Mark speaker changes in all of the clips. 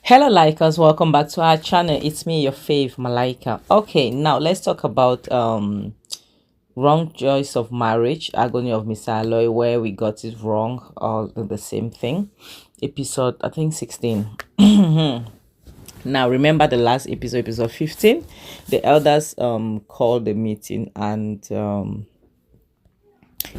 Speaker 1: Hello likers, welcome back to our channel. It's me, your fave Malaika. Okay, now let's talk about wrong choice of marriage, agony of mraloy, where we got it wrong, all the same thing. Episode, I think 16. Now remember the last episode 15, the elders called the meeting, and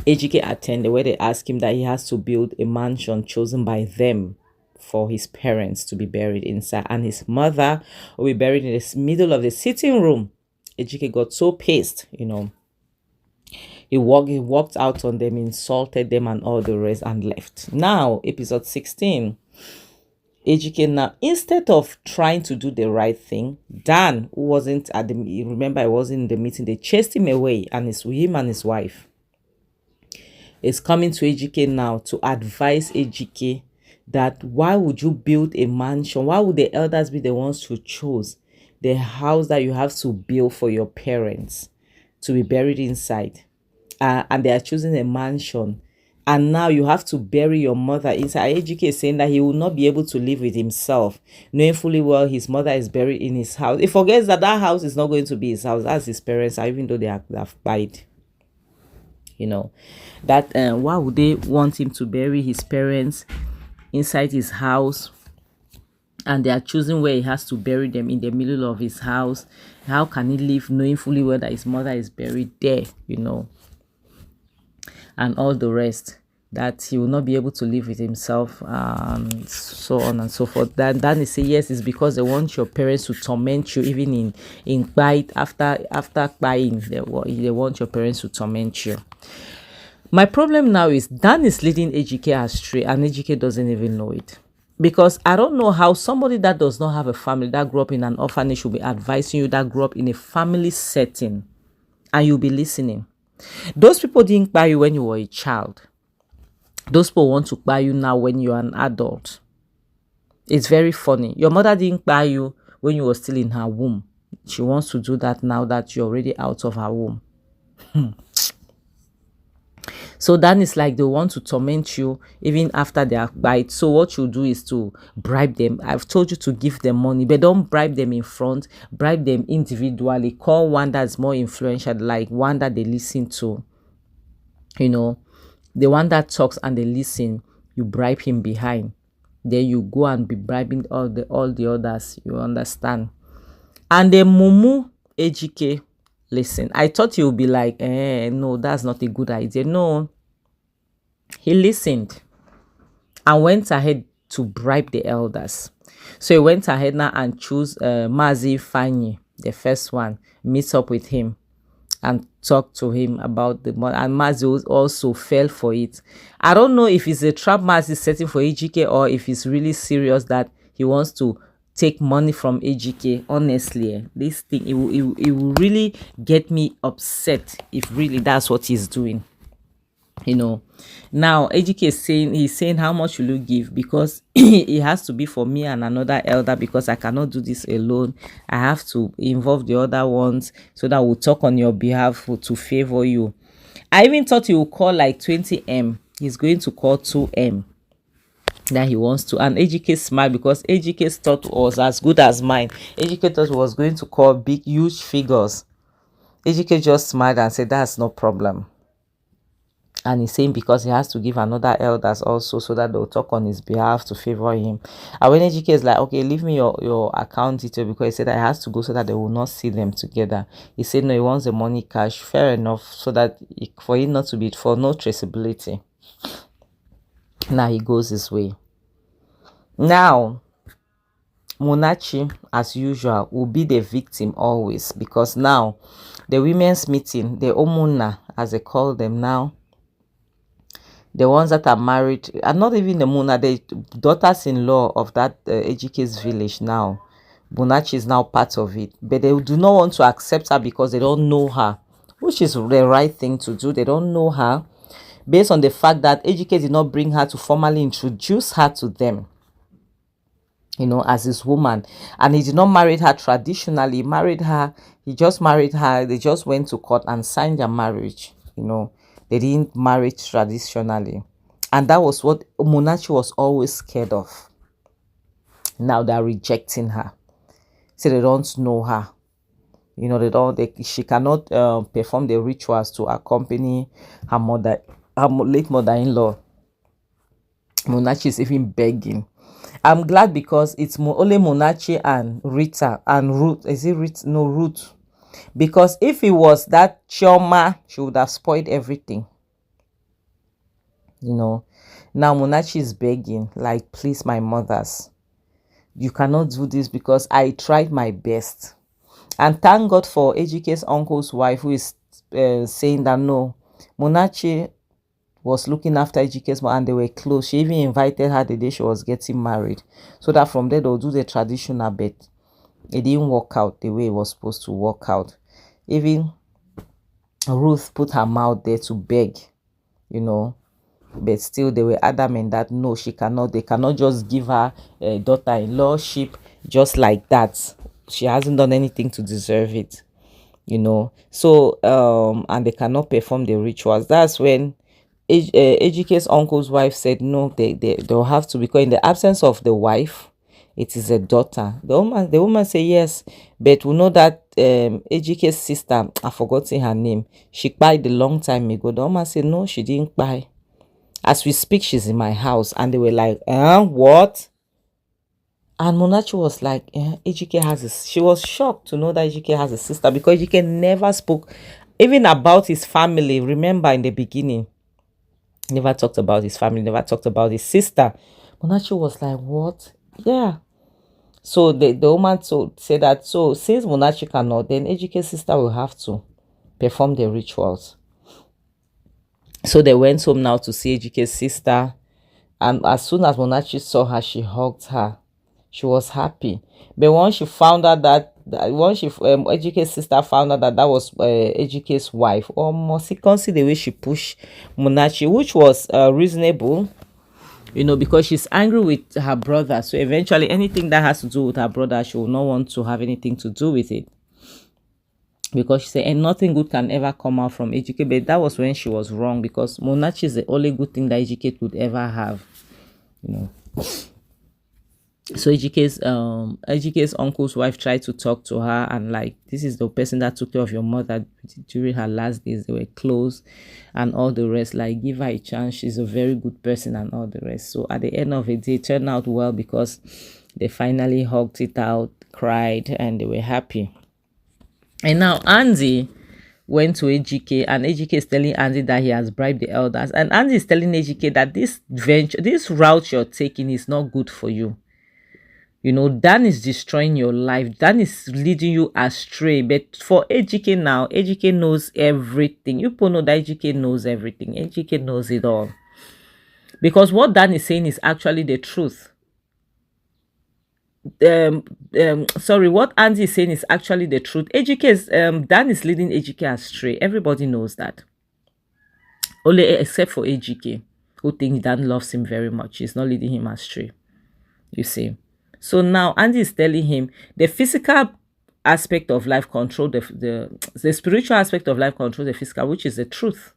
Speaker 1: Ejike attended, where they asked him that he has to build a mansion chosen by them for his parents to be buried inside, and his mother will be buried in the middle of the sitting room. Ejike got so pissed, he walked out on them, insulted them and all the rest, and left. Now episode 16, Ejike, now instead of trying to do the right thing, Dan, who wasn't at the, remember, I wasn't in the meeting, they chased him away, and it's him and his wife is coming to Ejike now to advise Ejike that why would you build a mansion? Why would the elders be the ones who chose the house that you have to build for your parents to be buried inside? And they are choosing a mansion. And now you have to bury your mother inside. Ejike is saying that he will not be able to live with himself, knowing fully well his mother is buried in his house. He forgets that that house is not going to be his house. That's his parents, even though they have died. That why would they want him to bury his parents inside his house, and they are choosing where he has to bury them in the middle of his house? How can he live knowing fully well that his mother is buried there, and all the rest, that he will not be able to live with himself, and so on and so forth. Then they say yes, it's because they want your parents to torment you, even in bite after buying, they want your parents to torment you. My problem now is Dan is leading Ejike astray, and Ejike doesn't even know it. Because I don't know how somebody that does not have a family, that grew up in an orphanage, will be advising you that grew up in a family setting, and you'll be listening. Those people didn't buy you when you were a child. Those people want to buy you now when you're an adult. It's very funny. Your mother didn't buy you when you were still in her womb. She wants to do that now that you're already out of her womb. So then it's like they want to torment you even after they are bite. So what you do is to bribe them. I've told you to give them money, but don't bribe them in front. Bribe them individually. Call one that's more influential, like one that they listen to. The one that talks and they listen, you bribe him behind. Then you go and be bribing all the others. You understand? And the mumu Ejike, listen, I thought he would be like, no, that's not a good idea. No, he listened and went ahead to bribe the elders. So he went ahead now and chose Mazi Fanyi, the first one, meet up with him and talk to him about the money. And Mazi also fell for it. I don't know if it's a trap Mazi is setting for Ejike, or if it's really serious that he wants to take money from Ejike. Honestly, this thing, it will really get me upset if really that's what he's doing. Now Ejike is saying how much will you give, because it has to be for me and another elder, because I cannot do this alone. I have to involve the other ones so that we'll talk on your behalf to favor you. I even thought he would call like 20M. He's going to call 2M that he wants to. And Ejike smiled, because Ejike's thought was as good as mine. Ejike thought he was going to call big, huge figures. Ejike just smiled and said that's no problem. And he's saying because he has to give another elders also, so that they'll talk on his behalf to favor him. And when Ejike is like, okay, leave me your account detail, because he said that he has to go so that they will not see them together. He said no, he wants the money cash. Fair enough, so that for it not to be, for no traceability. Now he goes his way. Now Munachi, as usual, will be the victim always, because now the women's meeting, the Omuna as they call them now, the ones that are married, and not even the Muna, the daughters-in-law of that Ejike's village now, Munachi is now part of it, but they do not want to accept her because they don't know her, which is the right thing to do. They don't know her, based on the fact that Ejike did not bring her to formally introduce her to them, as his woman. And he did not marry her traditionally. He married her, he just married her, they just went to court and signed their marriage. They didn't marry traditionally. And that was what Munachi was always scared of. Now they're rejecting her. Say they don't know her. You know, she cannot perform the rituals to accompany her mother, late mother-in-law. Munachi is even begging. I'm glad because it's only Munachi and Rita and Ruth. Is it Rita? No, Ruth. Because if it was that Chioma, she would have spoiled everything. You know, now Munachi is begging, like, please, my mothers, you cannot do this because I tried my best. And thank God for Ejike's uncle's wife, who is saying that no, Munachi was looking after Ejike's mom and they were close. She even invited her the day she was getting married, so that from there they'll do the traditional bet. It didn't work out the way it was supposed to work out. Even Ruth put her mouth there to beg, you know, but still they were adamant that no, she cannot. They cannot just give her a daughter-in-lawship just like that. She hasn't done anything to deserve it, you know. So and they cannot perform the rituals. That's when Ejike's uncle's wife said no, they'll have to, because in the absence of the wife, it is a daughter. The woman say yes, but we know that Ejike's sister, I forgot her name, she died a long time ago. The woman said no, she didn't die. As we speak, she's in my house. And they were like, what? And Munachi was like, Ejike has a... She was shocked to know that Ejike has a sister, because Ejike never spoke even about his family. Remember, in the beginning, never talked about his family, never talked about his sister. Munachi was like, what? Yeah. So the woman said that, so since Munachi cannot, then Ejike's sister will have to perform the rituals. So they went home now to see Ejike's sister. And as soon as Munachi saw her, she hugged her. She was happy. But once she found out Ejike's sister found out that was Ejike's wife, almost, you can see the way she pushed Munachi, which was reasonable, you know, because she's angry with her brother. So eventually anything that has to do with her brother, she will not want to have anything to do with it, because she said, and nothing good can ever come out from Ejike. But that was when she was wrong, because Munachi is the only good thing that Ejike could ever have, you know. So Ejike's uncle's wife tried to talk to her, and like, this is the person that took care of your mother during her last days. They were close and all the rest. Like, give her a chance, she's a very good person and all the rest. So at the end of it, it turned out well, because they finally hugged it out, cried, and they were happy. And now Andy went to Ejike, and Ejike is telling Andy that he has bribed the elders. And Andy is telling Ejike that this route you're taking is not good for you. You know, Dan is destroying your life. Dan is leading you astray. But for Ejike now, Ejike knows everything. You people know that Ejike knows everything. Ejike knows it all. Because what Dan is saying is actually the truth. Sorry, what Andy is saying is actually the truth. Dan is leading Ejike astray. Everybody knows that. Only except for Ejike, who thinks Dan loves him very much. He's not leading him astray. You see. So now Andy is telling him the physical aspect of life control the spiritual aspect of life control the physical, which is the truth.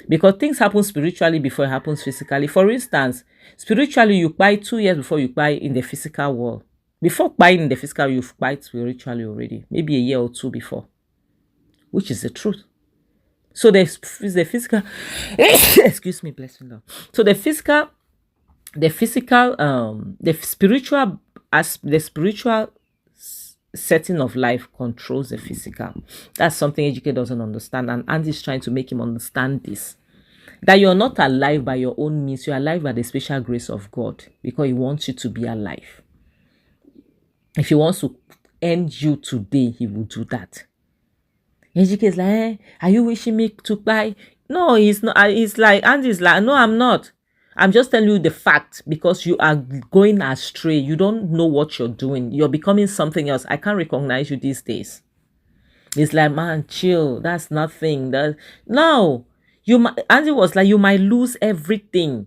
Speaker 1: Because things happen spiritually before it happens physically. For instance, spiritually, you buy 2 years before you buy in the physical world. Before buying in the physical, you've bought spiritually already. Maybe a year or two before. Which is the truth. So the physical excuse me, bless me, Lord. So the spiritual setting of life controls the physical. That's something Ejike doesn't understand, and Andy's trying to make him understand this. That you're not alive by your own means, you're alive by the special grace of God, because he wants you to be alive. If he wants to end you today, he will do that. Ejike is like, are you wishing me to buy? No, he's not. He's like, Andy's like, no, I'm not. I'm just telling you the fact, because you are going astray. You don't know what you're doing. You're becoming something else. I can't recognize you these days. It's like, man, chill. That's nothing. No. Andy was like, you might lose everything.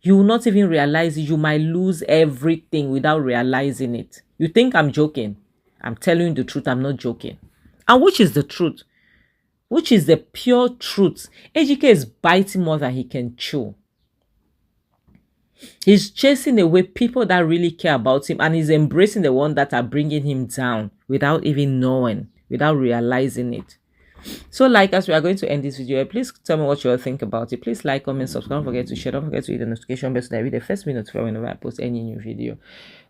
Speaker 1: You will not even realize it. You might lose everything without realizing it. You think I'm joking? I'm telling you the truth. I'm not joking. And which is the truth? Which is the pure truth? Ejike is biting more than he can chew. He's chasing away people that really care about him, and he's embracing the one that are bringing him down without even knowing, without realizing it. So, like, as we are going to end this video, please tell me what you all think about it. Please like, comment, subscribe, don't forget to share, don't forget to hit the notification bell so that you'll be the first to be notified whenever I post any new video.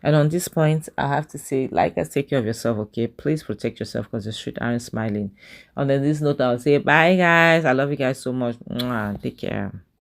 Speaker 1: And on this point, I have to say, like, guys, take care of yourself, okay? Please protect yourself because the street aren't smiling. On this note, I'll say bye, guys. I love you guys so much. Mwah. Take care.